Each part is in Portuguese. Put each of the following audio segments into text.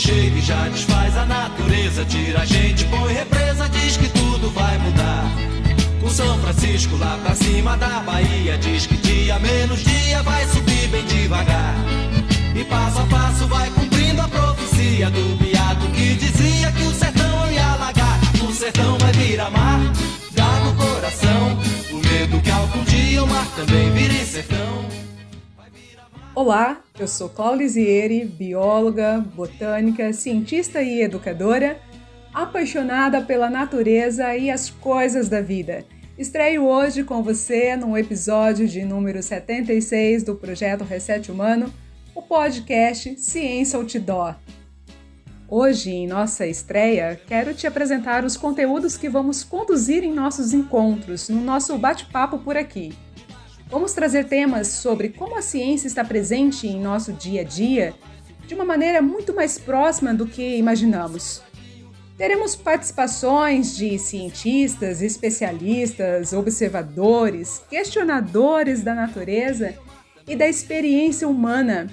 chega e já desfaz a natureza, tira a gente, põe represa, diz que tudo vai mudar. O São Francisco lá pra cima da Bahia diz que dia menos dia vai subir bem devagar. E passo a passo vai cumprindo a profecia do beato que dizia que o sertão ia alagar. O sertão vai virar mar, dá no coração o medo que algum dia o mar também vire sertão. Olá, eu sou Cláudia Zieri, bióloga, botânica, cientista e educadora, apaixonada pela natureza e as coisas da vida. Estreio hoje com você no episódio de número 76 do Projeto Reset Humano, o podcast Ciência Outdoor. Hoje, em nossa estreia, quero te apresentar os conteúdos que vamos conduzir em nossos encontros, no nosso bate-papo por aqui. Vamos trazer temas sobre como a ciência está presente em nosso dia a dia de uma maneira muito mais próxima do que imaginamos. Teremos participações de cientistas, especialistas, observadores, questionadores da natureza e da experiência humana,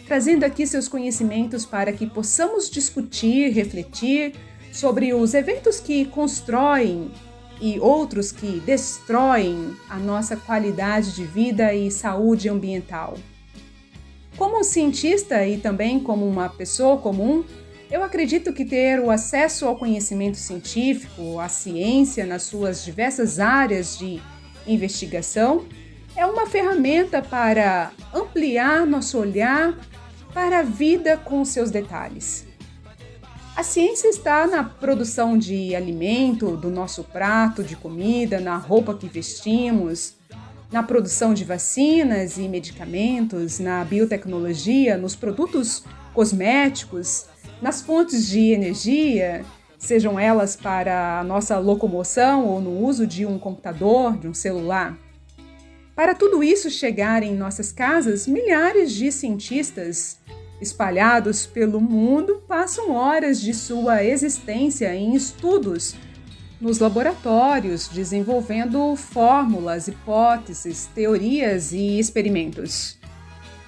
trazendo aqui seus conhecimentos para que possamos discutir, refletir sobre os eventos que constroem e outros que destroem a nossa qualidade de vida e saúde ambiental. Como cientista e também como uma pessoa comum, eu acredito que ter o acesso ao conhecimento científico, à ciência nas suas diversas áreas de investigação, é uma ferramenta para ampliar nosso olhar para a vida com seus detalhes. A ciência está na produção de alimento, do nosso prato de comida, na roupa que vestimos, na produção de vacinas e medicamentos, na biotecnologia, nos produtos cosméticos, nas fontes de energia, sejam elas para a nossa locomoção ou no uso de um computador, de um celular. Para tudo isso chegar em nossas casas, milhares de cientistas espalhados pelo mundo passam horas de sua existência em estudos nos laboratórios, desenvolvendo fórmulas, hipóteses, teorias e experimentos.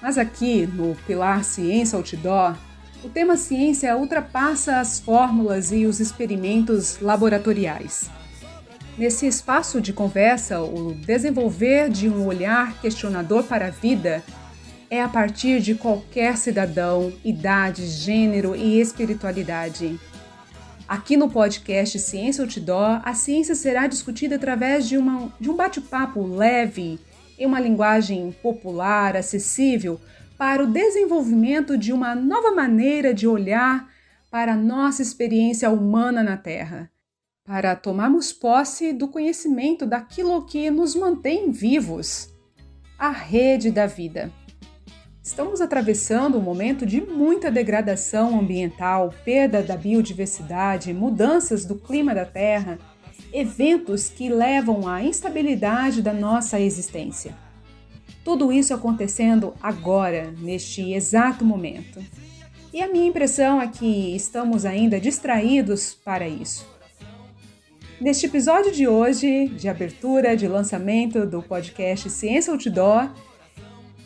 Mas aqui, no pilar Ciência Outdoor, o tema ciência ultrapassa as fórmulas e os experimentos laboratoriais. Nesse espaço de conversa, o desenvolver de um olhar questionador para a vida é a partir de qualquer cidadão, idade, gênero e espiritualidade. Aqui no podcast Ciência Outdoor, a ciência será discutida através de um bate-papo leve, em uma linguagem popular, acessível, para o desenvolvimento de uma nova maneira de olhar para a nossa experiência humana na Terra, para tomarmos posse do conhecimento daquilo que nos mantém vivos, a rede da vida. Estamos atravessando um momento de muita degradação ambiental, perda da biodiversidade, mudanças do clima da Terra, eventos que levam à instabilidade da nossa existência. Tudo isso acontecendo agora, neste exato momento. E a minha impressão é que estamos ainda distraídos para isso. Neste episódio de hoje, de abertura, de lançamento do podcast Ciência Outdoor,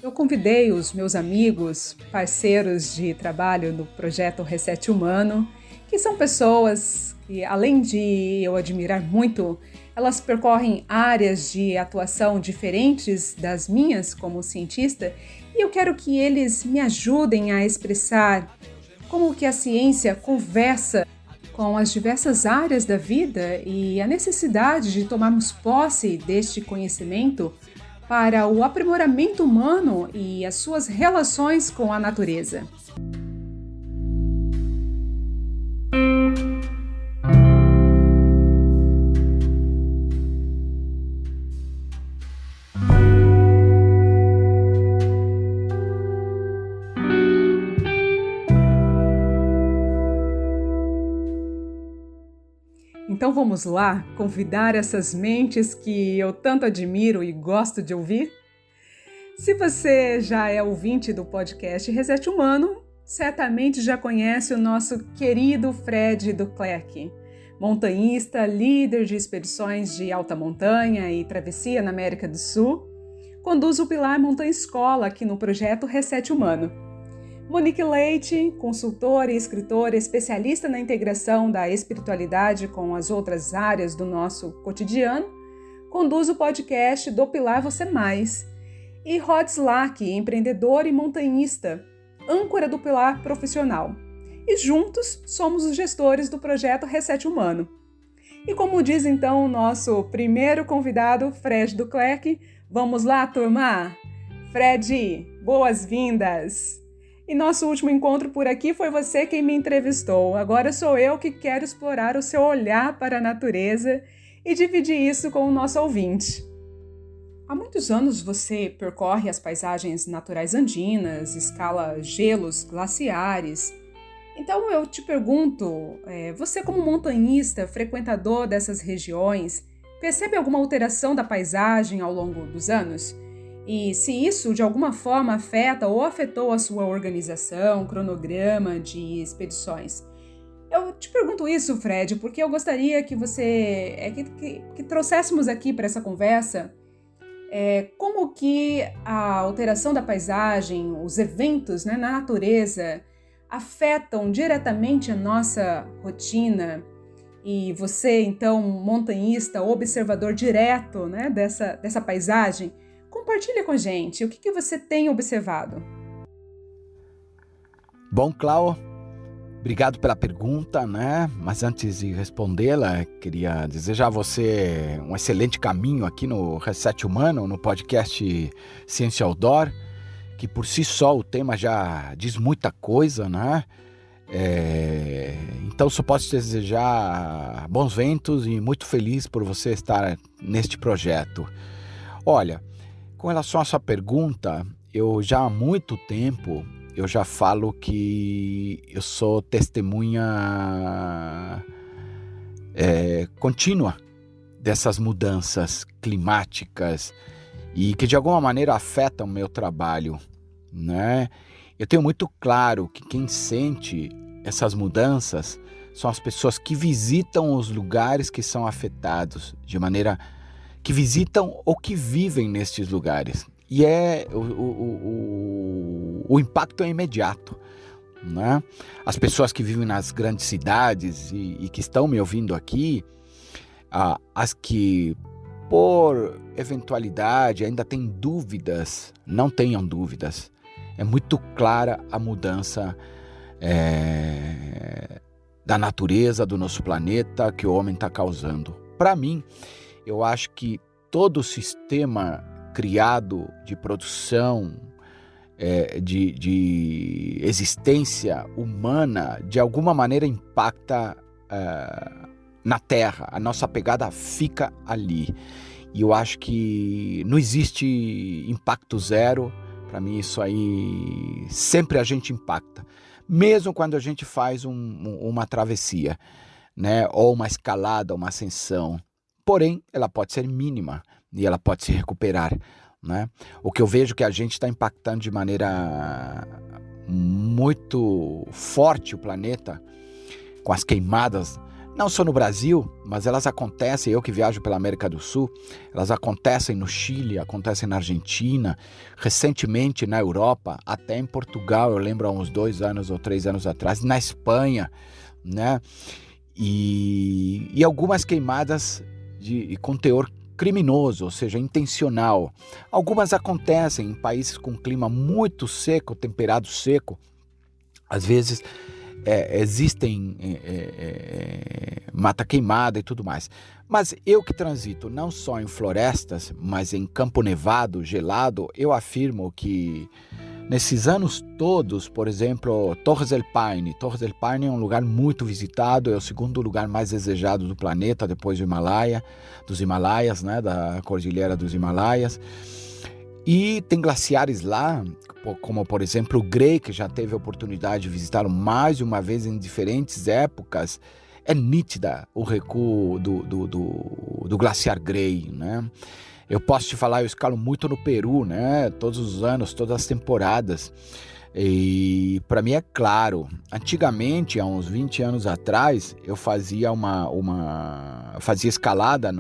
eu convidei os meus amigos, parceiros de trabalho do Projeto Reset Humano, que são pessoas que, além de eu admirar muito, elas percorrem áreas de atuação diferentes das minhas como cientista, e eu quero que eles me ajudem a expressar como que a ciência conversa com as diversas áreas da vida e a necessidade de tomarmos posse deste conhecimento para o aprimoramento humano e as suas relações com a natureza. Então vamos lá convidar essas mentes que eu tanto admiro e gosto de ouvir? Se você já é ouvinte do podcast Reset Humano, certamente já conhece o nosso querido Fred Duclerc, montanhista, líder de expedições de alta montanha e travessia na América do Sul, conduz o Pilar Montanha Escola aqui no projeto Reset Humano. Monique Leite, consultora e escritora especialista na integração da espiritualidade com as outras áreas do nosso cotidiano, conduz o podcast Do Pilar Você Mais. E Rod Slack, empreendedor e montanhista, âncora do Pilar Profissional. E juntos somos os gestores do projeto Reset Humano. E como diz então o nosso primeiro convidado, Fred Duclerc, vamos lá, turma? Fred, boas-vindas! E nosso último encontro por aqui foi você quem me entrevistou. Agora sou eu que quero explorar o seu olhar para a natureza e dividir isso com o nosso ouvinte. Há muitos anos você percorre as paisagens naturais andinas, escala gelos glaciares. Então eu te pergunto, você como montanhista, frequentador dessas regiões, percebe alguma alteração da paisagem ao longo dos anos? E se isso de alguma forma afeta ou afetou a sua organização, cronograma de expedições? Eu te pergunto isso, Fred, porque eu gostaria que que trouxéssemos aqui para essa conversa como que a alteração da paisagem, os eventos, na natureza, afetam diretamente a nossa rotina. E você, então, montanhista, observador direto, dessa paisagem, compartilha com a gente o que você tem observado. Bom, Clau, obrigado pela pergunta, Mas antes de respondê-la, queria desejar a você um excelente caminho aqui no Reset Humano, no podcast Ciência Outdoor, que por si só o tema já diz muita coisa, Então só posso te desejar bons ventos e muito feliz por você estar neste projeto. Olha, com relação à sua pergunta, eu já há muito tempo eu já falo que eu sou testemunha contínua dessas mudanças climáticas e que de alguma maneira afetam o meu trabalho, Eu tenho muito claro que quem sente essas mudanças são as pessoas que visitam os lugares que são afetados, de maneira que visitam ou que vivem nestes lugares. E o impacto é imediato, As pessoas que vivem nas grandes cidades e que estão me ouvindo aqui, as que por eventualidade ainda têm dúvidas, não tenham dúvidas. É muito clara a mudança da natureza, do nosso planeta, que o homem está causando. Para mim, eu acho que todo o sistema criado de produção, de existência humana, de alguma maneira impacta na Terra. A nossa pegada fica ali. E eu acho que não existe impacto zero. Para mim, isso aí sempre a gente impacta. Mesmo quando a gente faz uma travessia, ou uma escalada, uma ascensão. Porém, ela pode ser mínima e ela pode se recuperar, O que eu vejo que a gente está impactando de maneira muito forte o planeta, com as queimadas, não só no Brasil, mas elas acontecem, eu que viajo pela América do Sul, elas acontecem no Chile, acontecem na Argentina, recentemente na Europa, até em Portugal, eu lembro há uns 2 anos ou 3 anos atrás, na Espanha, E algumas queimadas com teor criminoso, ou seja, intencional. Algumas acontecem em países com clima muito seco, temperado seco. Às vezes existem mata queimada e tudo mais. Mas eu que transito não só em florestas, mas em campo nevado, gelado, eu afirmo que nesses anos todos, por exemplo, Torres del Paine. Torres del Paine é um lugar muito visitado, é o segundo lugar mais desejado do planeta, depois dos Himalaias, da Cordilheira dos Himalaias. E tem glaciares lá, como por exemplo o Grey, que já teve a oportunidade de visitá-lo mais de uma vez em diferentes épocas. É nítida o recuo do glaciar Grey, Eu posso te falar, eu escalo muito no Peru, Todos os anos, todas as temporadas. E para mim é claro, antigamente, há uns 20 anos atrás, eu fazia fazia escalada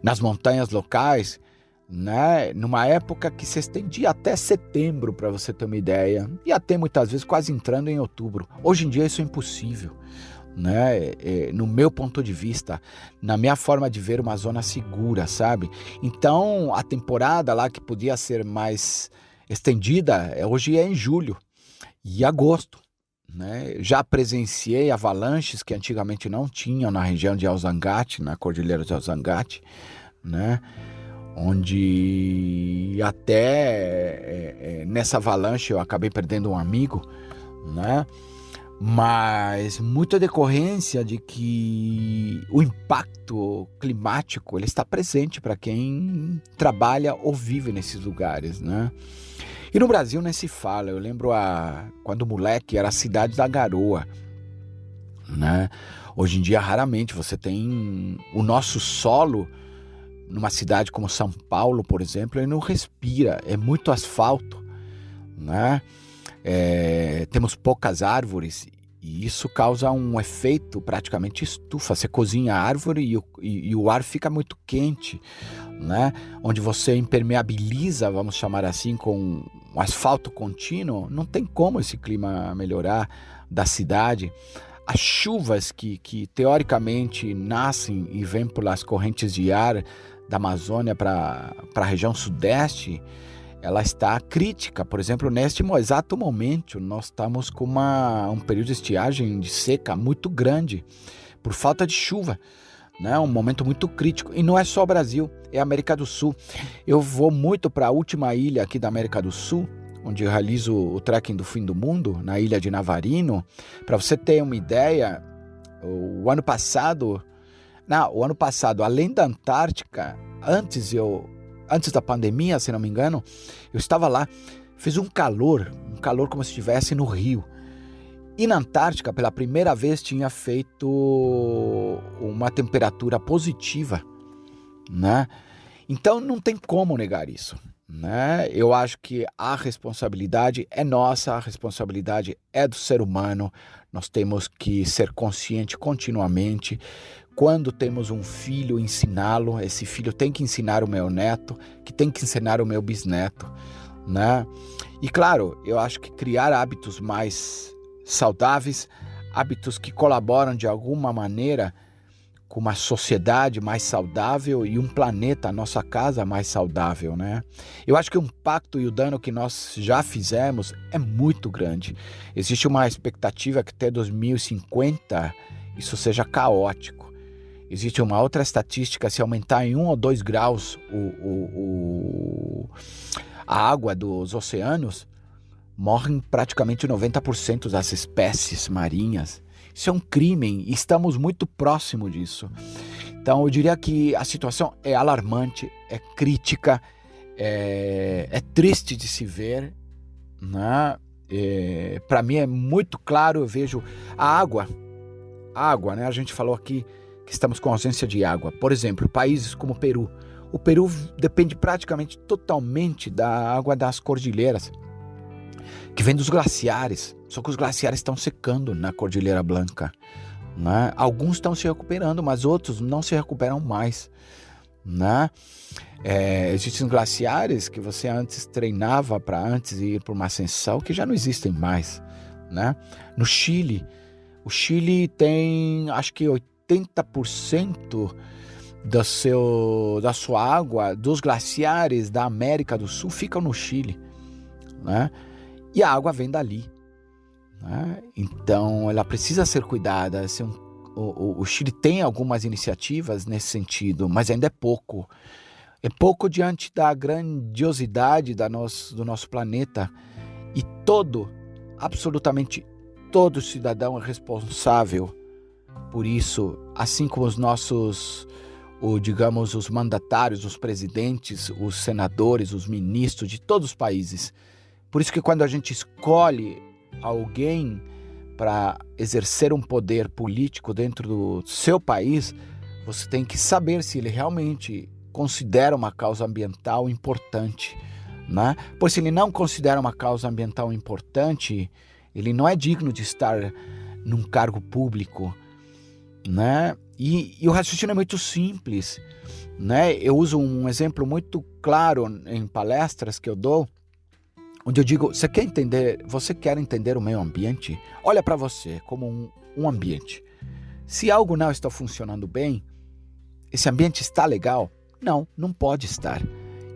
nas montanhas locais, né? Numa época que se estendia até setembro, para você ter uma ideia, e até muitas vezes quase entrando em outubro. Hoje em dia isso é impossível, né? No meu ponto de vista, na minha forma de ver, uma zona segura, sabe? Então a temporada lá que podia ser mais estendida, hoje é em julho e agosto, né? Já presenciei avalanches que antigamente não tinham na região de Alzangate, na Cordilheira de Alzangate, né? Onde até nessa avalanche eu acabei perdendo um amigo, né? Mas muita decorrência de que o impacto climático ele está presente para quem trabalha ou vive nesses lugares, né? E no Brasil nem se fala. Eu lembro quando moleque era a cidade da garoa, né? Hoje em dia raramente você tem o nosso solo. Numa cidade como São Paulo, por exemplo, ele não respira, é muito asfalto, né? Temos poucas árvores e isso causa um efeito praticamente estufa. Você cozinha a árvore e o ar fica muito quente, né? Onde você impermeabiliza, vamos chamar assim, com um asfalto contínuo, não tem como esse clima melhorar da cidade. As chuvas que teoricamente nascem e vêm pelas correntes de ar da Amazônia para a região sudeste, ela está crítica. Por exemplo, neste exato momento, nós estamos com um período de estiagem, de seca muito grande, por falta de chuva, né? Um momento muito crítico. E não é só o Brasil, é a América do Sul. Eu vou muito para a última ilha aqui da América do Sul, onde eu realizo o trekking do fim do mundo, na ilha de Navarino. Para você ter uma ideia, o ano passado, além da Antártica, antes da pandemia, se não me engano, eu estava lá, fez um calor como se estivesse no Rio. E na Antártica, pela primeira vez, tinha feito uma temperatura positiva, né? Então não tem como negar isso, né? Eu acho que a responsabilidade é nossa, a responsabilidade é do ser humano. Nós temos que ser conscientes continuamente. Quando temos um filho, ensiná-lo. Esse filho tem que ensinar o meu neto, que tem que ensinar o meu bisneto, né? E claro, eu acho que criar hábitos mais saudáveis, hábitos que colaboram de alguma maneira com uma sociedade mais saudável e um planeta, a nossa casa, mais saudável, né? Eu acho que o impacto e o dano que nós já fizemos é muito grande. Existe uma expectativa que até 2050 isso seja caótico. Existe uma outra estatística, se aumentar em 1 ou 2 graus a água dos oceanos, morrem praticamente 90% das espécies marinhas. Isso é um crime e estamos muito próximo disso. Então eu diria que a situação é alarmante, é crítica, é triste de se ver, né? Para mim é muito claro, eu vejo a água, né? A gente falou aqui que estamos com ausência de água. Por exemplo, países como o Peru. O Peru depende praticamente totalmente da água das cordilheiras, que vem dos glaciares. Só que os glaciares estão secando na Cordilheira Blanca, né? Alguns estão se recuperando, mas outros não se recuperam mais, né? Existem glaciares que você antes treinava para antes de ir para uma ascensão, que já não existem mais, né? No Chile, o Chile tem, acho que 80% da sua água, dos glaciares da América do Sul, ficam no Chile, né? E a água vem dali, né? Então ela precisa ser cuidada. O Chile tem algumas iniciativas nesse sentido, mas ainda é pouco. É pouco diante da grandiosidade do nosso planeta. E absolutamente todo cidadão é responsável por isso, assim como os nossos, os mandatários, os presidentes, os senadores, os ministros de todos os países. Por isso que quando a gente escolhe alguém para exercer um poder político dentro do seu país, você tem que saber se ele realmente considera uma causa ambiental importante, né? Pois se ele não considera uma causa ambiental importante, ele não é digno de estar num cargo público, né? E o raciocínio é muito simples, né? Eu uso um exemplo muito claro em palestras que eu dou, onde eu digo, você quer entender o meio ambiente? Olha para você como um ambiente. Se algo não está funcionando bem, esse ambiente está legal? Não pode estar.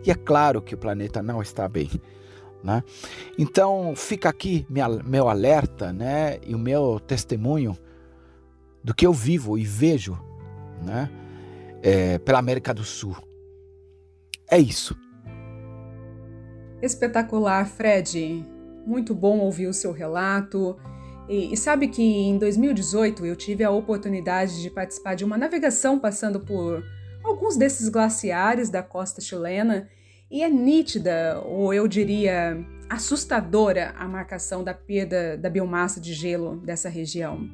E é claro que o planeta não está bem, né? Então fica aqui meu alerta, né? E o meu testemunho do que eu vivo e vejo, né? Pela América do Sul. É isso. Espetacular, Fred. Muito bom ouvir o seu relato. E sabe que em 2018 eu tive a oportunidade de participar de uma navegação passando por alguns desses glaciares da costa chilena, e é nítida, ou eu diria assustadora, a marcação da perda da biomassa de gelo dessa região.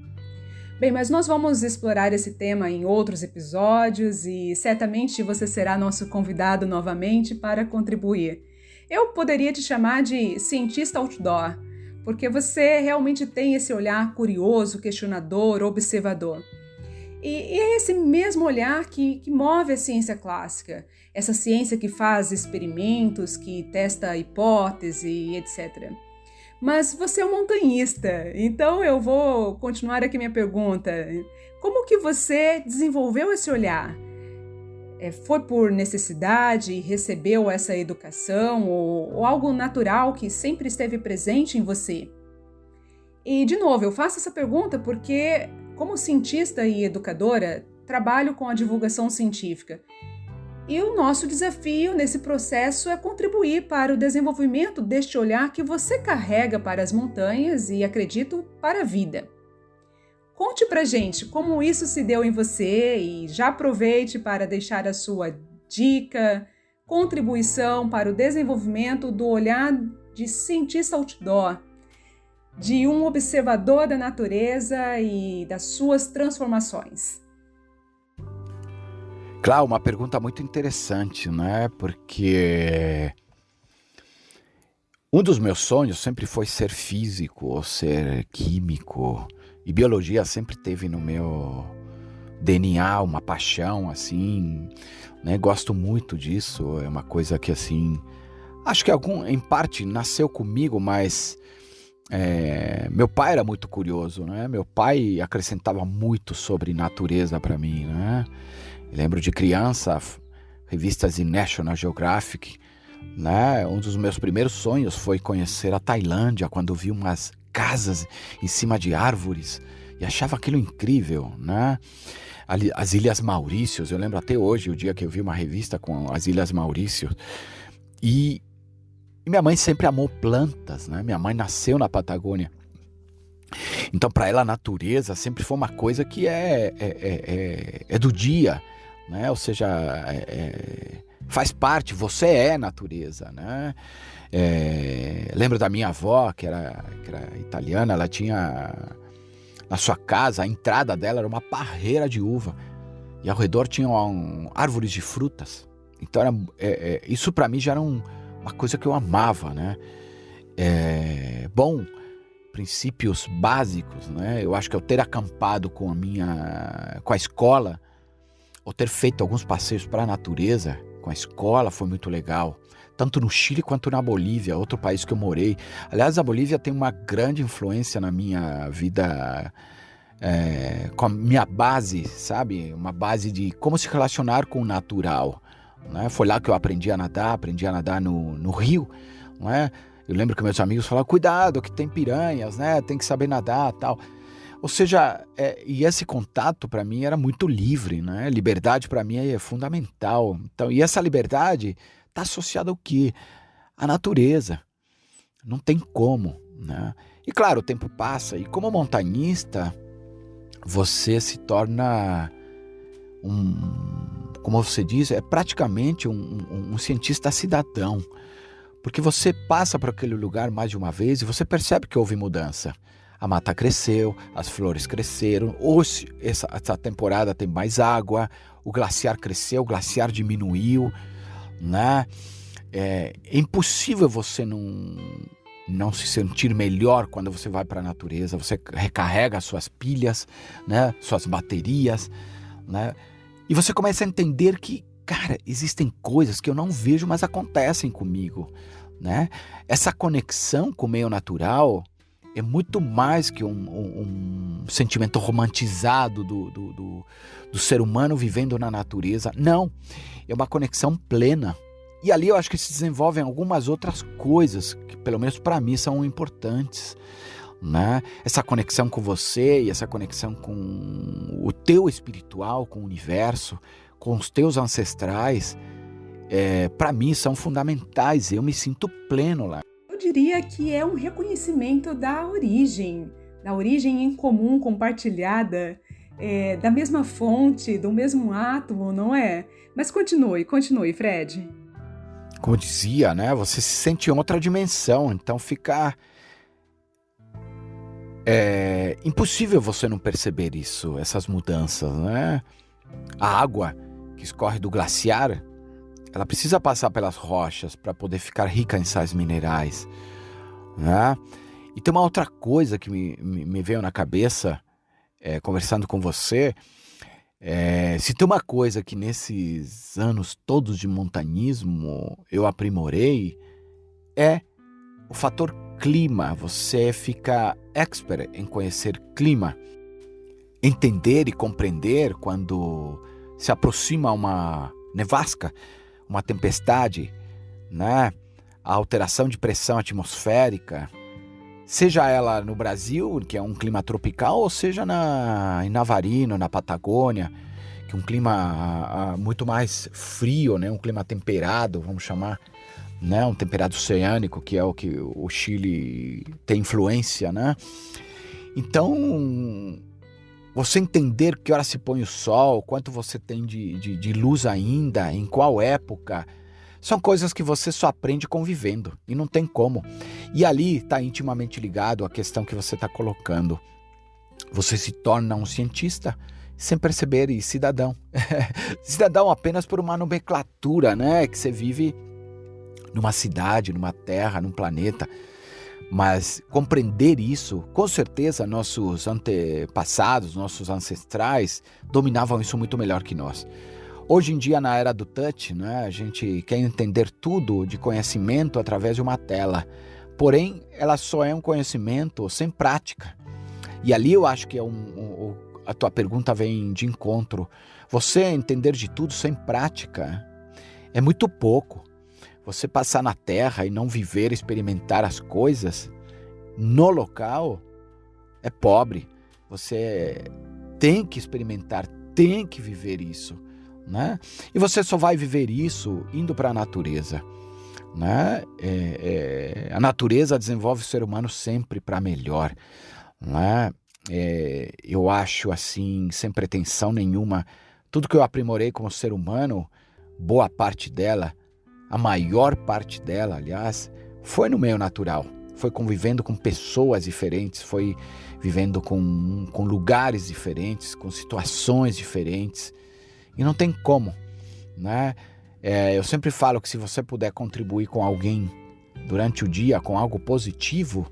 Bem, mas nós vamos explorar esse tema em outros episódios e certamente você será nosso convidado novamente para contribuir. Eu poderia te chamar de cientista outdoor, porque você realmente tem esse olhar curioso, questionador, observador. E é esse mesmo olhar que move a ciência clássica, essa ciência que faz experimentos, que testa hipótese, etc. Mas você é um montanhista, então eu vou continuar aqui minha pergunta. Como que você desenvolveu esse olhar? Foi por necessidade, recebeu essa educação ou algo natural que sempre esteve presente em você? E, de novo, eu faço essa pergunta porque, como cientista e educadora, trabalho com a divulgação científica. E o nosso desafio nesse processo é contribuir para o desenvolvimento deste olhar que você carrega para as montanhas e, acredito, para a vida. Conte pra gente como isso se deu em você e já aproveite para deixar a sua dica, contribuição para o desenvolvimento do olhar de cientista outdoor, de um observador da natureza e das suas transformações. Claro, uma pergunta muito interessante, né? Porque um dos meus sonhos sempre foi ser físico ou ser químico. E biologia sempre teve no meu DNA uma paixão, assim, né? Gosto muito disso, é uma coisa que, assim, acho que em parte nasceu comigo, mas meu pai era muito curioso, né? Meu pai acrescentava muito sobre natureza para mim, né? Eu lembro de criança, revistas de National Geographic, né? Um dos meus primeiros sonhos foi conhecer a Tailândia, quando eu vi umas casas em cima de árvores e achava aquilo incrível, né? As Ilhas Maurícios, eu lembro até hoje o dia que eu vi uma revista com as Ilhas Maurícios. E minha mãe sempre amou plantas, né? Minha mãe nasceu na Patagônia. Então, para ela, a natureza sempre foi uma coisa que é do dia, né? Ou seja, faz parte, você é natureza, né? Lembro da minha avó, que era italiana, ela tinha na sua casa, a entrada dela era uma parreira de uva e ao redor tinham árvores de frutas. Então isso para mim já era uma coisa que eu amava, né? Bom, princípios básicos, né? Eu acho que eu ter acampado com a escola, ou ter feito alguns passeios para a natureza com a escola foi muito legal. Tanto no Chile quanto na Bolívia, outro país que eu morei. Aliás, a Bolívia tem uma grande influência na minha vida, com a minha base, sabe? Uma base de como se relacionar com o natural, né? Foi lá que eu aprendi a nadar no rio, não é? Eu lembro que meus amigos falavam, cuidado que tem piranhas, né? Tem que saber nadar e tal. Ou seja, e esse contato para mim era muito livre, né? Liberdade para mim é fundamental. Então, e essa liberdade está associada ao quê? À natureza. Não tem como, né? E claro, o tempo passa e como montanhista, você se torna como você diz, praticamente um cientista cidadão. Porque você passa por aquele lugar mais de uma vez e você percebe que houve mudança. A mata cresceu, as flores cresceram, hoje essa temporada tem mais água, o glaciar cresceu, o glaciar diminuiu, né? É impossível você não se sentir melhor quando você vai para a natureza, você recarrega as suas pilhas, né? Suas baterias, né? E você começa a entender que, cara, existem coisas que eu não vejo, mas acontecem comigo, né? Essa conexão com o meio natural é muito mais que um sentimento romantizado do ser humano vivendo na natureza. Não, é uma conexão plena. E ali eu acho que se desenvolvem algumas outras coisas que, pelo menos para mim, são importantes, né? Essa conexão com você e essa conexão com o teu espiritual, com o universo, com os teus ancestrais, para mim são fundamentais. Eu me sinto pleno lá. Eu diria que é um reconhecimento da origem em comum, compartilhada, da mesma fonte, do mesmo átomo, não é? Mas continue, Fred. Como eu dizia, né? Você se sente em outra dimensão, então fica impossível você não perceber isso, essas mudanças, né? A água que escorre do glaciar, ela precisa passar pelas rochas para poder ficar rica em sais minerais, né? E tem uma outra coisa que me veio na cabeça, conversando com você. Se tem uma coisa que nesses anos todos de montanismo eu aprimorei, é o fator clima. Você fica expert em conhecer clima, entender e compreender quando se aproxima uma nevasca, uma tempestade, né? A alteração de pressão atmosférica, seja ela no Brasil, que é um clima tropical, ou seja em Navarino, na Patagônia, que é um clima muito mais frio, né? Um clima temperado, vamos chamar, né? Um temperado oceânico, que é o que o Chile tem influência, né? Então, você entender que hora se põe o sol, quanto você tem de luz ainda, em qual época, são coisas que você só aprende convivendo, e não tem como. E ali está intimamente ligado à questão que você está colocando. Você se torna um cientista sem perceber, e cidadão. Cidadão apenas por uma nomenclatura, né? Que você vive numa cidade, numa terra, num planeta. Mas compreender isso, com certeza nossos antepassados, nossos ancestrais dominavam isso muito melhor que nós. Hoje em dia, na era do touch, né, a gente quer entender tudo de conhecimento através de uma tela. Porém, ela só é um conhecimento sem prática. E ali eu acho que a tua pergunta vem de encontro. Você entender de tudo sem prática é muito pouco. Você passar na terra e não viver, experimentar as coisas no local é pobre. Você tem que experimentar, tem que viver isso, né? E você só vai viver isso indo para a natureza, né? A natureza desenvolve o ser humano sempre para melhor, né? Eu acho assim, sem pretensão nenhuma, tudo que eu aprimorei como ser humano, boa parte dela, a maior parte dela, aliás, foi no meio natural. Foi convivendo com pessoas diferentes, foi vivendo com lugares diferentes, com situações diferentes. E não tem como, né? Eu sempre falo que se você puder contribuir com alguém durante o dia, com algo positivo,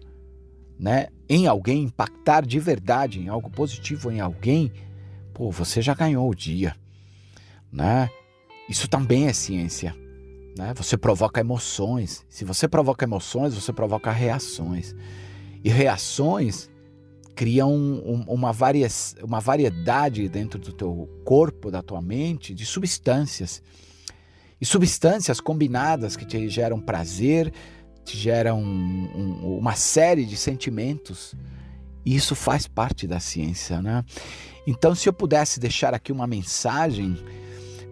né? Em alguém, impactar de verdade em algo positivo em alguém, você já ganhou o dia, né? Isso também é ciência. Né? Você provoca emoções. Se você provoca emoções, você provoca reações. E reações criam uma variedade dentro do teu corpo, da tua mente, de substâncias. E substâncias combinadas que te geram prazer, te geram uma série de sentimentos. E isso faz parte da ciência, né? Então, se eu pudesse deixar aqui uma mensagem,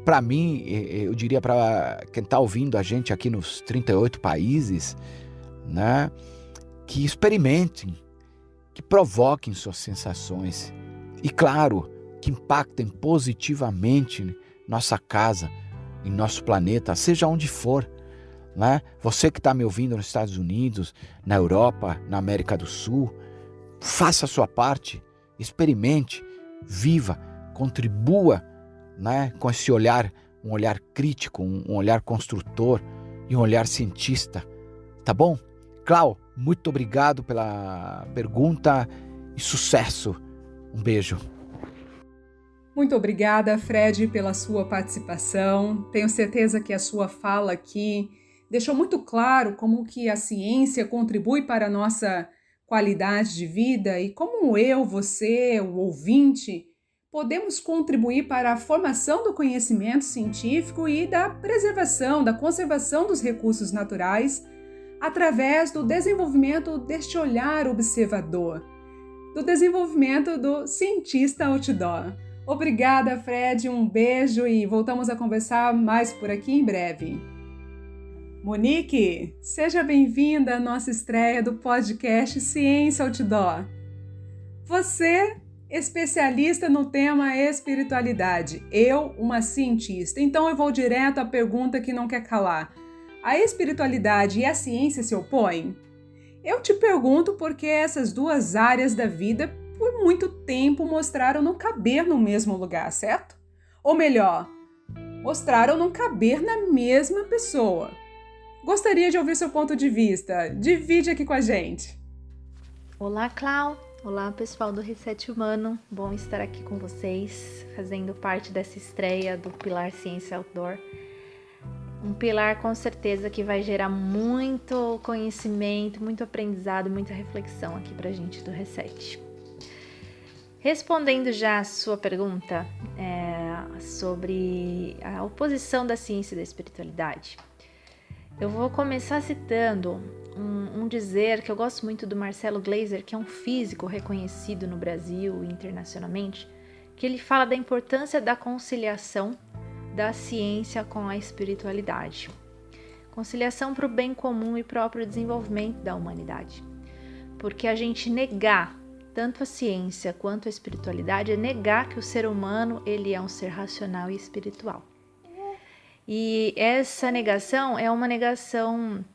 para mim, eu diria para quem está ouvindo a gente aqui nos 38 países, né, que experimentem, que provoquem suas sensações e, claro, que impactem positivamente nossa casa, em nosso planeta, seja onde for, né? Você que está me ouvindo nos Estados Unidos, na Europa, na América do Sul, faça a sua parte, experimente, viva, contribua, né, com esse olhar, um olhar crítico, um olhar construtor e um olhar cientista, tá bom? Clau, muito obrigado pela pergunta e sucesso. Um beijo. Muito obrigada, Fred, pela sua participação. Tenho certeza que a sua fala aqui deixou muito claro como que a ciência contribui para a nossa qualidade de vida e como eu, você, o ouvinte, podemos contribuir para a formação do conhecimento científico e da preservação, da conservação dos recursos naturais através do desenvolvimento deste olhar observador, do desenvolvimento do cientista outdoor. Obrigada, Fred, um beijo e voltamos a conversar mais por aqui em breve. Monique, seja bem-vinda à nossa estreia do podcast Ciência Outdoor. Você, especialista no tema espiritualidade, eu, uma cientista. Então eu vou direto à pergunta que não quer calar. A espiritualidade e a ciência se opõem? Eu te pergunto porque essas duas áreas da vida por muito tempo mostraram não caber no mesmo lugar, certo? Ou melhor, mostraram não caber na mesma pessoa. Gostaria de ouvir seu ponto de vista. Divide aqui com a gente. Olá, Clau. Olá, pessoal do Reset Humano. Bom estar aqui com vocês, fazendo parte dessa estreia do Pilar Ciência Outdoor. Um pilar com certeza que vai gerar muito conhecimento, muito aprendizado, muita reflexão aqui pra gente do Reset. Respondendo já a sua pergunta sobre a oposição da ciência e da espiritualidade, eu vou começar citando um dizer que eu gosto muito do Marcelo Gleiser, que é um físico reconhecido no Brasil e internacionalmente, que ele fala da importância da conciliação da ciência com a espiritualidade. Conciliação para o bem comum e próprio desenvolvimento da humanidade. Porque a gente negar tanto a ciência quanto a espiritualidade é negar que o ser humano ele é um ser racional e espiritual. E essa negação é uma negação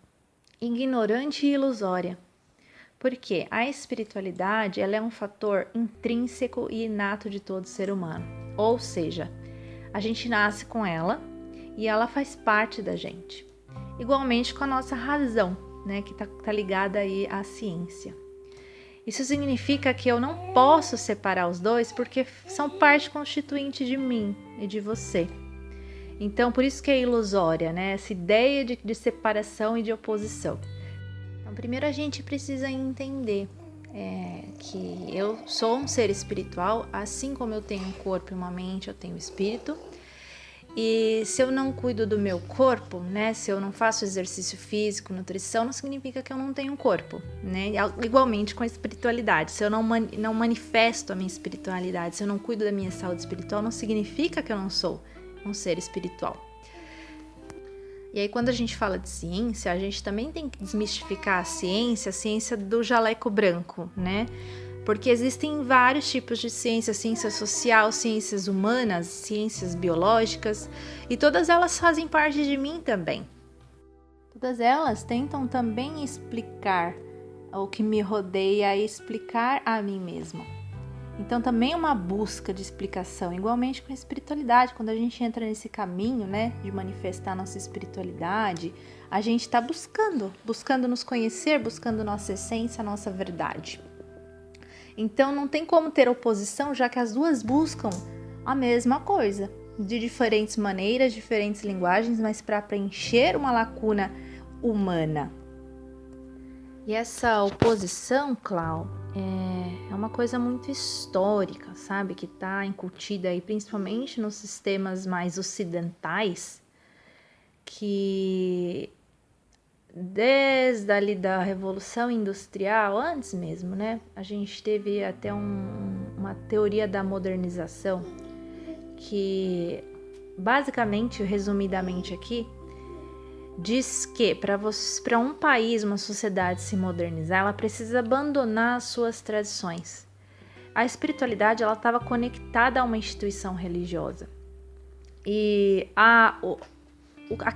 ignorante e ilusória. Porque a espiritualidade ela é um fator intrínseco e inato de todo ser humano. Ou seja, a gente nasce com ela e ela faz parte da gente. Igualmente com a nossa razão, né, que tá ligada aí à ciência. Isso significa que eu não posso separar os dois porque são parte constituinte de mim e de você. Então, por isso que é ilusória, né? Essa ideia de separação e de oposição. Então, primeiro a gente precisa entender que eu sou um ser espiritual, assim como eu tenho um corpo e uma mente, eu tenho espírito. E se eu não cuido do meu corpo, né? Se eu não faço exercício físico, nutrição, não significa que eu não tenho um corpo, né? Igualmente com a espiritualidade. Se eu não manifesto a minha espiritualidade, se eu não cuido da minha saúde espiritual, não significa que eu não sou um ser espiritual. E aí quando a gente fala de ciência, a gente também tem que desmistificar a ciência do jaleco branco, né? Porque existem vários tipos de ciência, ciência social, ciências humanas, ciências biológicas, e todas elas fazem parte de mim também. Todas elas tentam também explicar o que me rodeia e explicar a mim mesma. Então também é uma busca de explicação, igualmente com a espiritualidade. Quando a gente entra nesse caminho, né, de manifestar nossa espiritualidade, a gente está buscando nos conhecer, buscando nossa essência, nossa verdade. Então não tem como ter oposição, já que as duas buscam a mesma coisa, de diferentes maneiras, diferentes linguagens, mas para preencher uma lacuna humana. E essa oposição, Clau, é uma coisa muito histórica, sabe? Que está incutida aí principalmente nos sistemas mais ocidentais, que desde ali da Revolução Industrial, antes mesmo, né? A gente teve até uma teoria da modernização que, basicamente, resumidamente aqui, diz que para um país, uma sociedade se modernizar, ela precisa abandonar as suas tradições. A espiritualidade ela estava conectada a uma instituição religiosa. E a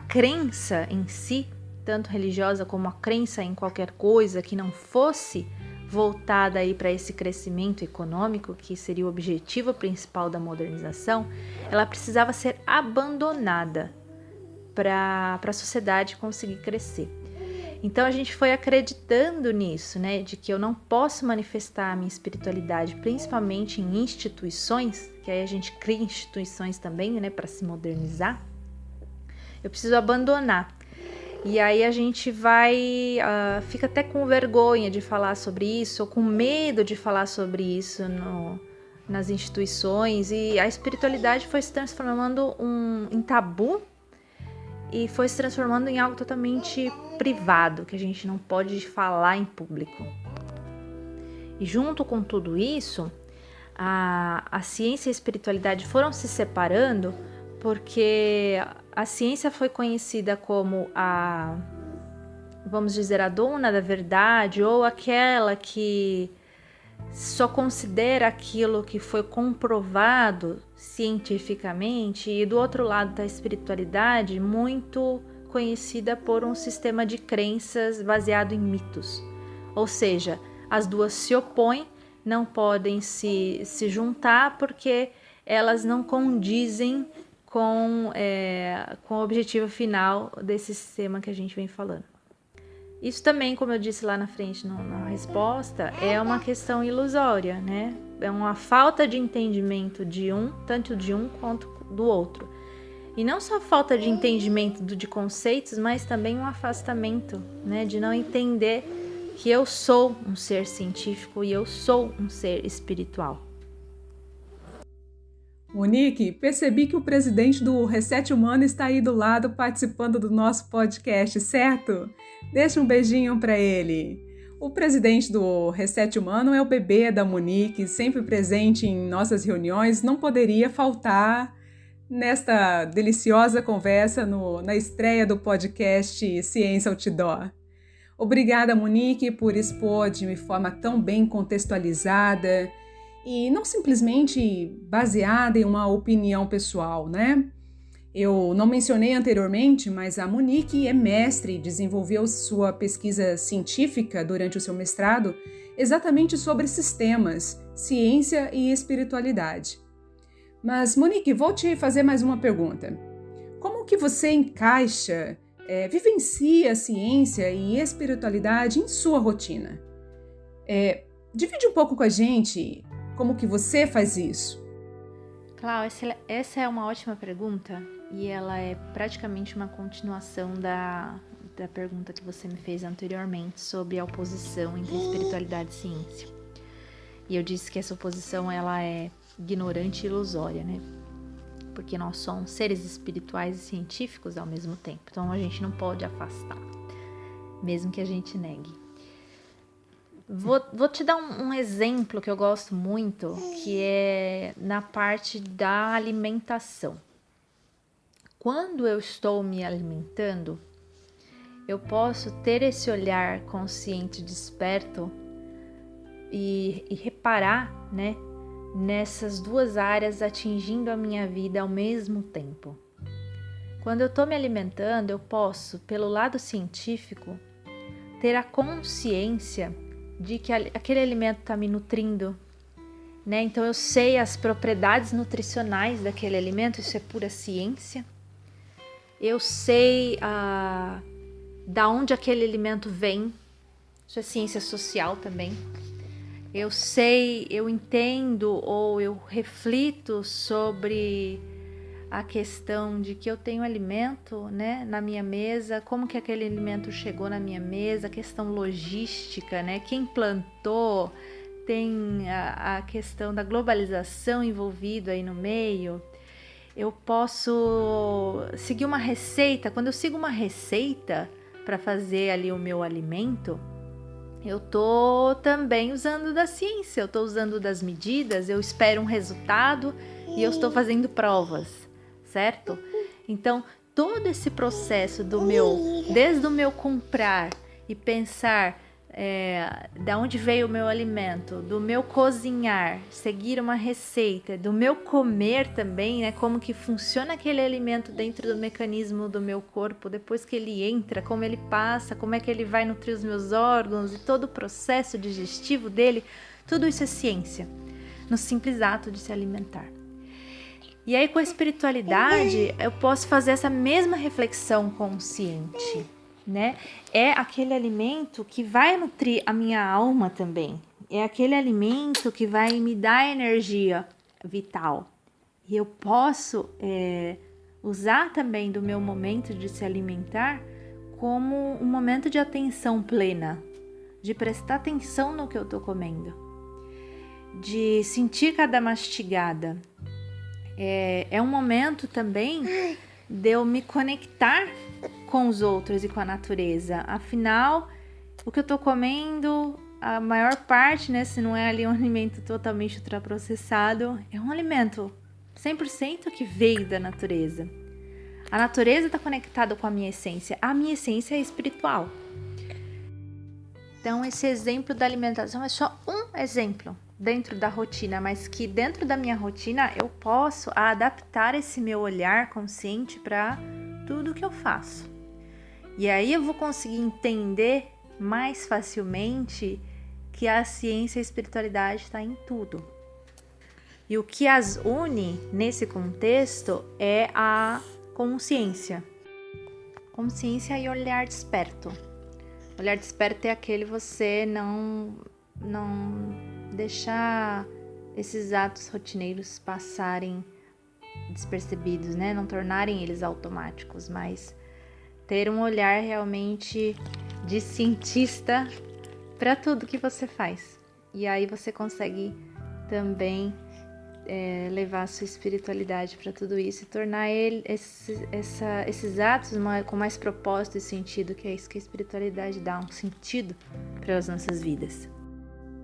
crença em si, tanto religiosa como a crença em qualquer coisa que não fosse voltada aí para esse crescimento econômico, que seria o objetivo principal da modernização, ela precisava ser abandonada para a sociedade conseguir crescer. Então a gente foi acreditando nisso, né? De que eu não posso manifestar a minha espiritualidade, principalmente em instituições, que aí a gente cria instituições também, né? Para se modernizar. Eu preciso abandonar. E aí a gente fica até com vergonha de falar sobre isso, ou com medo de falar sobre isso nas instituições. E a espiritualidade foi se transformando em tabu e foi se transformando em algo totalmente privado, que a gente não pode falar em público. E junto com tudo isso, a ciência e a espiritualidade foram se separando, porque a ciência foi conhecida como vamos dizer, a dona da verdade, ou aquela que só considera aquilo que foi comprovado cientificamente, e do outro lado está a espiritualidade, muito conhecida por um sistema de crenças baseado em mitos. Ou seja, as duas se opõem, não podem se juntar porque elas não condizem com o objetivo final desse sistema que a gente vem falando. Isso também, como eu disse lá na frente na resposta, é uma questão ilusória, né? É uma falta de entendimento tanto de um quanto do outro. E não só falta de entendimento de conceitos, mas também um afastamento, né? De não entender que eu sou um ser científico e eu sou um ser espiritual. Monique, percebi que o presidente do Reset Humano está aí do lado participando do nosso podcast, certo? Deixa um beijinho para ele. O presidente do Reset Humano é o bebê da Monique, sempre presente em nossas reuniões, não poderia faltar nesta deliciosa conversa na estreia do podcast Ciência Outdoor. Obrigada, Monique, por expor de forma tão bem contextualizada e não simplesmente baseada em uma opinião pessoal, né? Eu não mencionei anteriormente, mas a Monique é mestre e desenvolveu sua pesquisa científica durante o seu mestrado exatamente sobre sistemas, ciência e espiritualidade. Mas, Monique, vou te fazer mais uma pergunta. Como que você encaixa, vivencia a ciência e espiritualidade em sua rotina? Divide um pouco com a gente como que você faz isso. Clau, essa é uma ótima pergunta e ela é praticamente uma continuação da pergunta que você me fez anteriormente sobre a oposição entre espiritualidade e ciência. E eu disse que essa oposição ela é ignorante e ilusória, né? Porque nós somos seres espirituais e científicos ao mesmo tempo. Então a gente não pode afastar, mesmo que a gente negue. Vou te dar um exemplo que eu gosto muito, que é na parte da alimentação. Quando eu estou me alimentando, eu posso ter esse olhar consciente, desperto e reparar, né, nessas duas áreas atingindo a minha vida ao mesmo tempo. Quando eu estou me alimentando, eu posso, pelo lado científico, ter a consciência de que aquele alimento está me nutrindo, né? Então eu sei as propriedades nutricionais daquele alimento, isso é pura ciência. Eu sei da onde aquele alimento vem, isso é ciência social também. Eu sei, eu entendo ou eu reflito sobre a questão de que eu tenho alimento, né, na minha mesa, como que aquele alimento chegou na minha mesa, a questão logística, né, quem plantou, tem a questão da globalização envolvida aí no meio. Eu posso seguir uma receita, quando eu sigo uma receita para fazer ali o meu alimento, eu tô também usando da ciência, eu tô usando das medidas, eu espero um resultado e eu estou fazendo provas. Certo? Então, todo esse processo desde o meu comprar e pensar da onde veio o meu alimento, do meu cozinhar, seguir uma receita, do meu comer também, né? Como que funciona aquele alimento dentro do mecanismo do meu corpo, depois que ele entra, como ele passa, como é que ele vai nutrir os meus órgãos e todo o processo digestivo dele, tudo isso é ciência, no simples ato de se alimentar. E aí com a espiritualidade eu posso fazer essa mesma reflexão consciente. né? É aquele alimento que vai nutrir a minha alma também. É aquele alimento que vai me dar energia vital. E eu posso usar também do meu momento de se alimentar como um momento de atenção plena, de prestar atenção no que eu tô comendo, de sentir cada mastigada. É um momento também de eu me conectar com os outros e com a natureza. Afinal, o que eu tô comendo, a maior parte, né, se não é ali um alimento totalmente ultraprocessado, é um alimento 100% que veio da natureza. A natureza está conectada com a minha essência. A minha essência é espiritual. Então, esse exemplo da alimentação é só um exemplo dentro da rotina, mas que dentro da minha rotina eu posso adaptar esse meu olhar consciente para tudo que eu faço. E aí eu vou conseguir entender mais facilmente que a ciência e a espiritualidade está em tudo. E o que as une nesse contexto é a consciência. Consciência e olhar desperto. Olhar desperto é aquele você não deixar esses atos rotineiros passarem despercebidos, né? Não tornarem eles automáticos, mas ter um olhar realmente de cientista para tudo que você faz. E aí você consegue também levar a sua espiritualidade para tudo isso e tornar esses atos com mais propósito e sentido, que é isso que a espiritualidade dá, um sentido para as nossas vidas.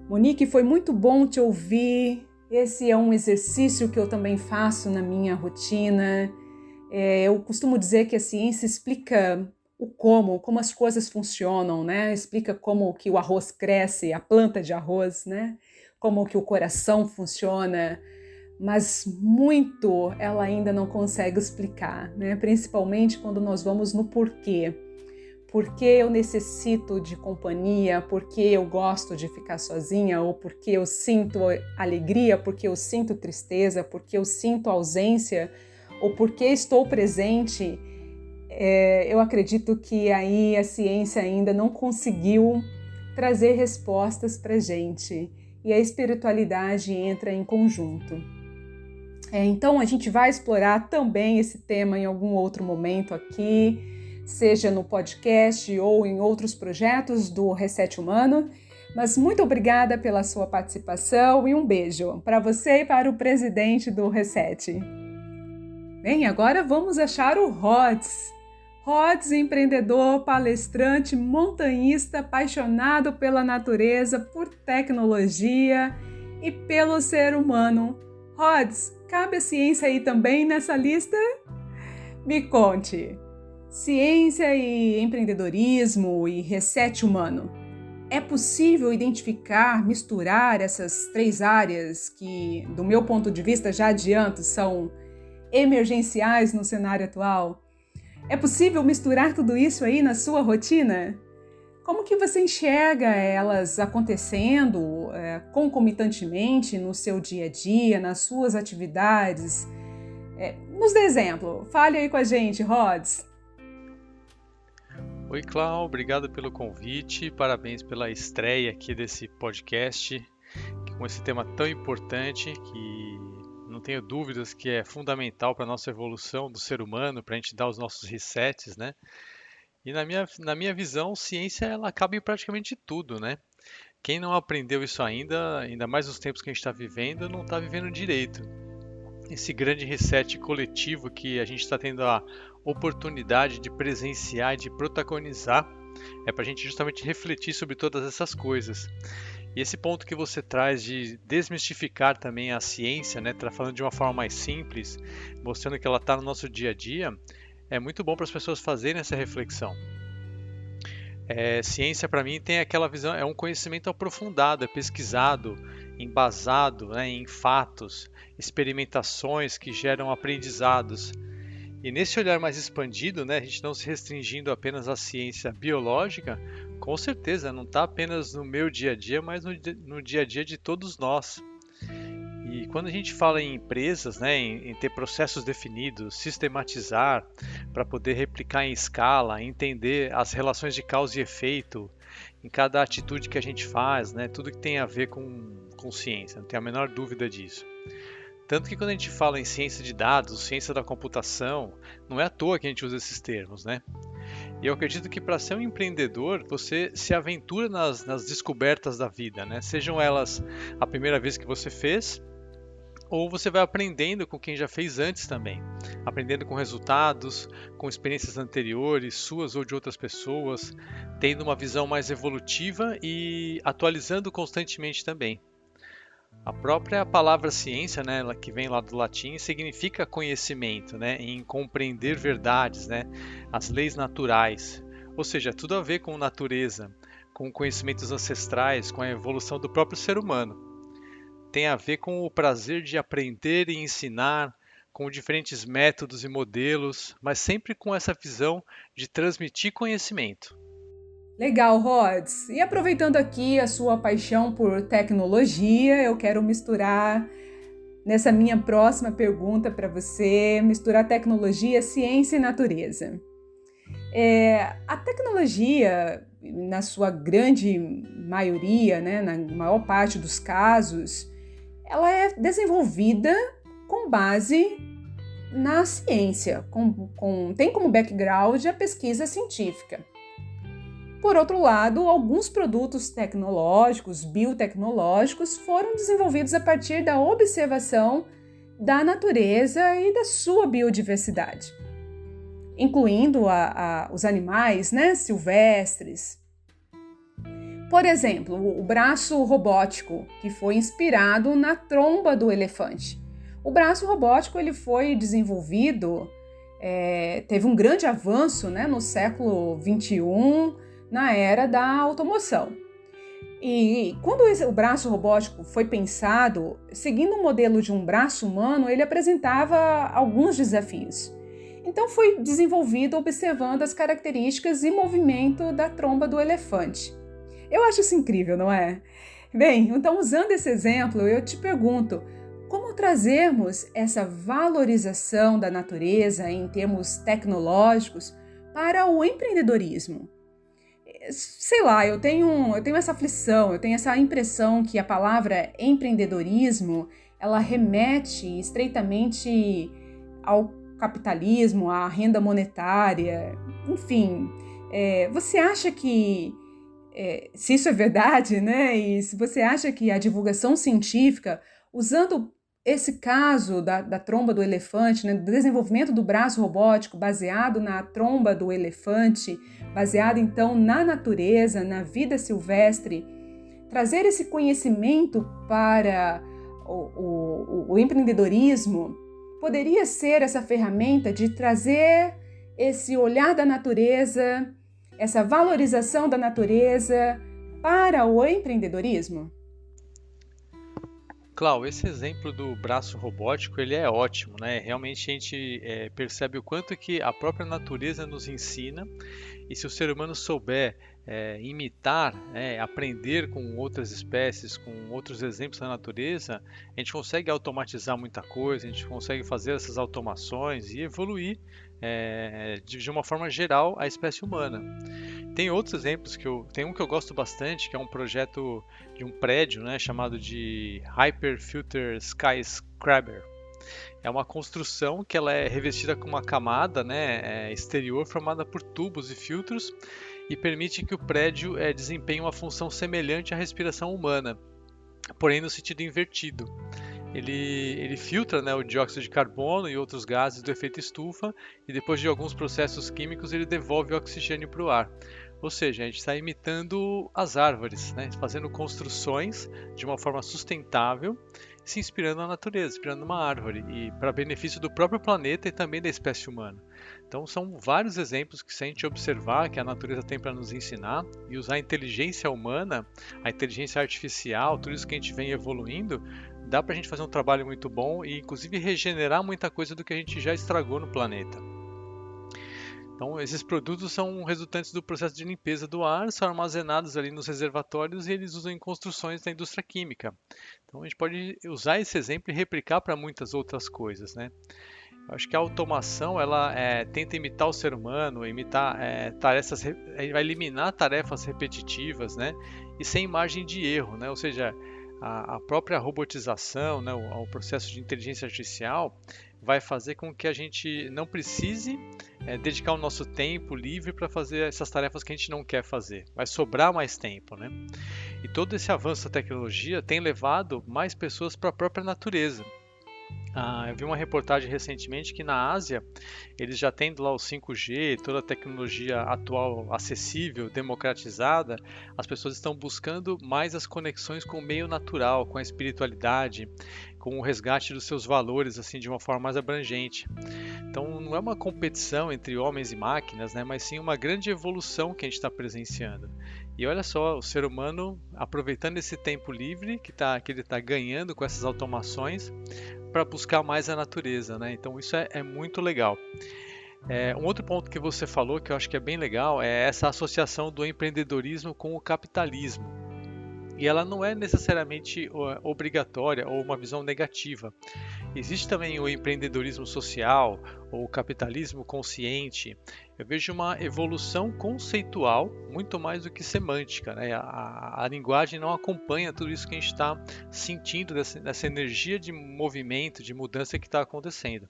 Monique, foi muito bom te ouvir. Esse é um exercício que eu também faço na minha rotina. Eu costumo dizer que a ciência explica como as coisas funcionam, né? Explica como que o arroz cresce, a planta de arroz, né? Como que o coração funciona, mas muito ela ainda não consegue explicar, né? Principalmente quando nós vamos no porquê. Por que eu necessito de companhia, por que eu gosto de ficar sozinha, ou por que eu sinto alegria, por que eu sinto tristeza, por que eu sinto ausência, ou por que estou presente. Eu acredito que aí a ciência ainda não conseguiu trazer respostas para a gente, e a espiritualidade entra em conjunto. Então a gente vai explorar também esse tema em algum outro momento aqui, seja no podcast ou em outros projetos do Reset Humano. Mas muito obrigada pela sua participação e um beijo para você e para o presidente do Reset. Bem, agora vamos achar o Rods. Rods, empreendedor, palestrante, montanhista, apaixonado pela natureza, por tecnologia e pelo ser humano. Rods, cabe a ciência aí também nessa lista? Me conte. Ciência e empreendedorismo e reset humano. É possível identificar, misturar essas três áreas que, do meu ponto de vista, já adianto, são emergenciais no cenário atual? É possível misturar tudo isso aí na sua rotina? Como que você enxerga elas acontecendo concomitantemente no seu dia a dia, nas suas atividades? Nos dê exemplo. Fale aí com a gente, Rods. Oi, Clau, obrigado pelo convite, parabéns pela estreia aqui desse podcast, com esse tema tão importante que não tenho dúvidas que é fundamental para a nossa evolução do ser humano, para a gente dar os nossos resets, né? E na minha visão, ciência ela cabe em praticamente tudo, né? Quem não aprendeu isso ainda mais nos tempos que a gente está vivendo, não está vivendo direito. Esse grande reset coletivo que a gente está tendo a oportunidade de presenciar e de protagonizar é para a gente justamente refletir sobre todas essas coisas. E esse ponto que você traz de desmistificar também a ciência, né, falando de uma forma mais simples, mostrando que ela está no nosso dia a dia, é muito bom para as pessoas fazerem essa reflexão. Ciência para mim tem aquela visão, é um conhecimento aprofundado, é pesquisado, embasado, né, em fatos, experimentações que geram aprendizados. E nesse olhar mais expandido, né, a gente não se restringindo apenas à ciência biológica, com certeza não está apenas no meu dia a dia, mas no dia a dia de todos nós. E quando a gente fala em empresas, né, em ter processos definidos, sistematizar para poder replicar em escala, entender as relações de causa e efeito em cada atitude que a gente faz, né, tudo que tem a ver com ciência, não tenho a menor dúvida disso. Tanto que quando a gente fala em ciência de dados, ciência da computação, não é à toa que a gente usa esses termos, né? E eu acredito que para ser um empreendedor, você se aventura nas descobertas da vida, né? Sejam elas a primeira vez que você fez, ou você vai aprendendo com quem já fez antes também. Aprendendo com resultados, com experiências anteriores, suas ou de outras pessoas, tendo uma visão mais evolutiva e atualizando constantemente também. A própria palavra ciência, né, que vem lá do latim, significa conhecimento, né, em compreender verdades, né, as leis naturais. Ou seja, tudo a ver com natureza, com conhecimentos ancestrais, com a evolução do próprio ser humano. Tem a ver com o prazer de aprender e ensinar, com diferentes métodos e modelos, mas sempre com essa visão de transmitir conhecimento. Legal, Rods. E aproveitando aqui a sua paixão por tecnologia, eu quero misturar nessa minha próxima pergunta para você, misturar tecnologia, ciência e natureza. A tecnologia, na sua grande maioria, né, na maior parte dos casos, ela é desenvolvida com base na ciência, tem como background a pesquisa científica. Por outro lado, alguns produtos tecnológicos, biotecnológicos, foram desenvolvidos a partir da observação da natureza e da sua biodiversidade, incluindo os animais, né, silvestres. Por exemplo, o braço robótico, que foi inspirado na tromba do elefante. O braço robótico ele foi desenvolvido, teve um grande avanço, né, no século XXI, na era da automoção. E quando o braço robótico foi pensado, seguindo o modelo de um braço humano, ele apresentava alguns desafios. Então foi desenvolvido observando as características e movimento da tromba do elefante. Eu acho isso incrível, não é? Bem, então usando esse exemplo, eu te pergunto, como trazermos essa valorização da natureza em termos tecnológicos para o empreendedorismo? Sei lá, eu tenho essa aflição, eu tenho essa impressão que a palavra empreendedorismo, ela remete estreitamente ao capitalismo, à renda monetária, enfim. Você acha que, se isso é verdade, né, e se você acha que a divulgação científica, usando esse caso da tromba do elefante, né, do desenvolvimento do braço robótico baseado na tromba do elefante, baseado então na natureza, na vida silvestre, trazer esse conhecimento para o empreendedorismo poderia ser essa ferramenta de trazer esse olhar da natureza, essa valorização da natureza para o empreendedorismo? Clau, esse exemplo do braço robótico ele é ótimo, né? Realmente a gente percebe o quanto que a própria natureza nos ensina e se o ser humano souber imitar, aprender com outras espécies, com outros exemplos da natureza, a gente consegue automatizar muita coisa, a gente consegue fazer essas automações e evoluir de uma forma geral a espécie humana. Tem outros exemplos tem um que eu gosto bastante, que é um projeto de um prédio, né, chamado de Hyperfilter Skyscraper. É uma construção que ela é revestida com uma camada, né, exterior formada por tubos e filtros e permite que o prédio desempenhe uma função semelhante à respiração humana, porém no sentido invertido. Ele filtra, né, o dióxido de carbono e outros gases do efeito estufa e depois de alguns processos químicos ele devolve o oxigênio para o ar. Ou seja, a gente está imitando as árvores, né, fazendo construções de uma forma sustentável, se inspirando na natureza, inspirando numa árvore e para benefício do próprio planeta e também da espécie humana. Então são vários exemplos que se a gente observar que a natureza tem para nos ensinar e usar a inteligência humana, a inteligência artificial, tudo isso que a gente vem evoluindo, dá para a gente fazer um trabalho muito bom e inclusive regenerar muita coisa do que a gente já estragou no planeta. Então, esses produtos são resultantes do processo de limpeza do ar, são armazenados ali nos reservatórios e eles usam em construções da indústria química. Então, a gente pode usar esse exemplo e replicar para muitas outras coisas, né? Eu acho que a automação, ela tenta imitar o ser humano, vai eliminar tarefas repetitivas, né? E sem margem de erro, né? Ou seja, a própria robotização, né? O processo de inteligência artificial vai fazer com que a gente não precise dedicar o nosso tempo livre para fazer essas tarefas que a gente não quer fazer. Vai sobrar mais tempo, né? E todo esse avanço da tecnologia tem levado mais pessoas para a própria natureza. Eu vi uma reportagem recentemente que na Ásia, eles já tendo lá o 5G, toda a tecnologia atual acessível, democratizada, as pessoas estão buscando mais as conexões com o meio natural, com a espiritualidade, com o resgate dos seus valores assim de uma forma mais abrangente. Então não é uma competição entre homens e máquinas, né, mas sim uma grande evolução que a gente está presenciando. E olha só, o ser humano aproveitando esse tempo livre que ele está ganhando com essas automações para buscar mais a natureza, né? Então isso é muito legal. Um outro ponto que você falou que eu acho que é bem legal é essa associação do empreendedorismo com o capitalismo. E ela não é necessariamente obrigatória ou uma visão negativa. Existe também o empreendedorismo social ou o capitalismo consciente. Eu vejo uma evolução conceitual muito mais do que semântica, né? A linguagem não acompanha tudo isso que a gente está sentindo dessa energia de movimento, de mudança que está acontecendo.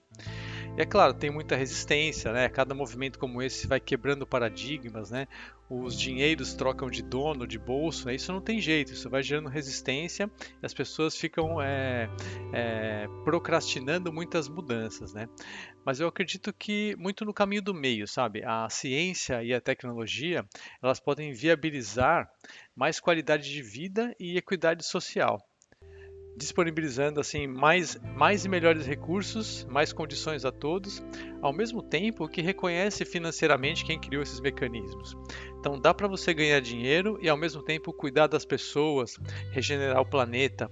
E é claro, tem muita resistência, né? Cada movimento como esse vai quebrando paradigmas, né? Os dinheiros trocam de dono, de bolso, né? Isso não tem jeito, isso vai gerando resistência e as pessoas ficam procrastinando muitas mudanças, né? Mas eu acredito que muito no caminho do meio, sabe? A ciência e a tecnologia, elas podem viabilizar mais qualidade de vida e equidade social, disponibilizando assim mais e melhores recursos, mais condições a todos, ao mesmo tempo que reconhece financeiramente quem criou esses mecanismos. Então dá para você ganhar dinheiro e ao mesmo tempo cuidar das pessoas, regenerar o planeta.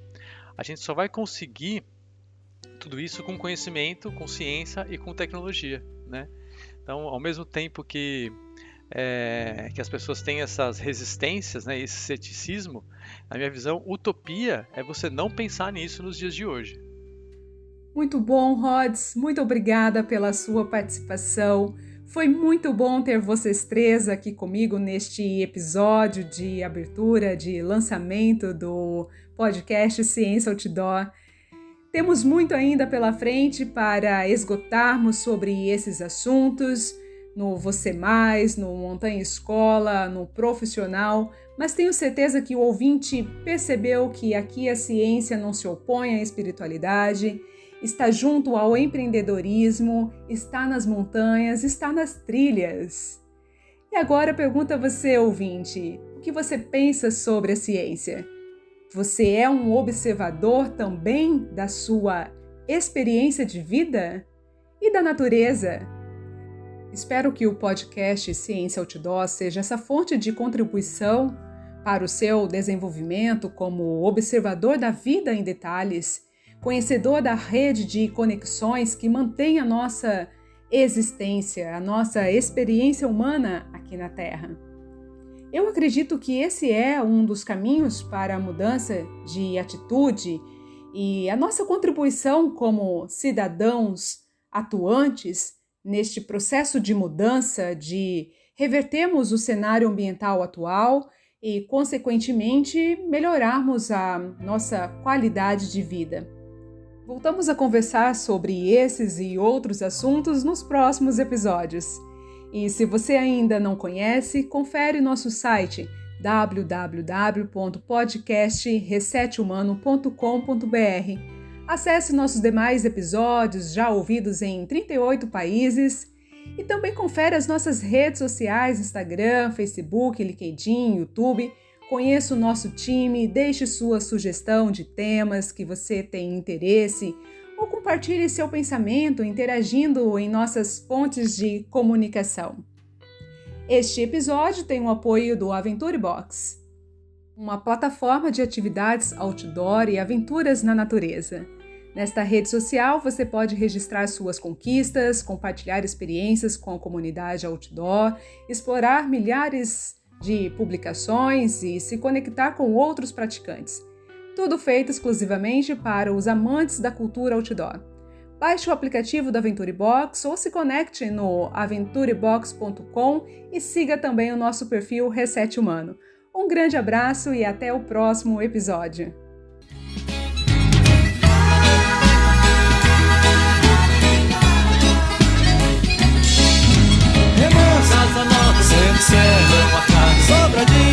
A gente só vai conseguir tudo isso com conhecimento, com ciência e com tecnologia, né? Então, ao mesmo tempo que as pessoas têm essas resistências, né, esse ceticismo, na minha visão, utopia é você não pensar nisso nos dias de hoje. Muito bom, Rods. Muito obrigada pela sua participação. Foi muito bom ter vocês três aqui comigo neste episódio de abertura, de lançamento do podcast Ciência Outdoor. Temos muito ainda pela frente para esgotarmos sobre esses assuntos, no Você Mais, no Montanha Escola, no Profissional, mas tenho certeza que o ouvinte percebeu que aqui a ciência não se opõe à espiritualidade, está junto ao empreendedorismo, está nas montanhas, está nas trilhas. E agora pergunto a você, ouvinte, o que você pensa sobre a ciência? Você é um observador também da sua experiência de vida e da natureza? Espero que o podcast Ciência Outdoor seja essa fonte de contribuição para o seu desenvolvimento como observador da vida em detalhes, conhecedor da rede de conexões que mantém a nossa existência, a nossa experiência humana aqui na Terra. Eu acredito que esse é um dos caminhos para a mudança de atitude e a nossa contribuição como cidadãos atuantes neste processo de mudança, de revertermos o cenário ambiental atual e, consequentemente, melhorarmos a nossa qualidade de vida. Voltamos a conversar sobre esses e outros assuntos nos próximos episódios. E se você ainda não conhece, confere nosso site www.podcastresetehumano.com.br. Acesse nossos demais episódios já ouvidos em 38 países e também confere as nossas redes sociais, Instagram, Facebook, LinkedIn, YouTube. Conheça o nosso time, deixe sua sugestão de temas que você tem interesse ou compartilhe seu pensamento interagindo em nossas fontes de comunicação. Este episódio tem o apoio do Aventure Box, uma plataforma de atividades outdoor e aventuras na natureza. Nesta rede social, você pode registrar suas conquistas, compartilhar experiências com a comunidade outdoor, explorar milhares de publicações e se conectar com outros praticantes. Tudo feito exclusivamente para os amantes da cultura outdoor. Baixe o aplicativo da AventuriBox ou se conecte no aventurebox.com e siga também o nosso perfil Reset Humano. Um grande abraço e até o próximo episódio. Remansa, nota, sempre, uma carne sobradinha.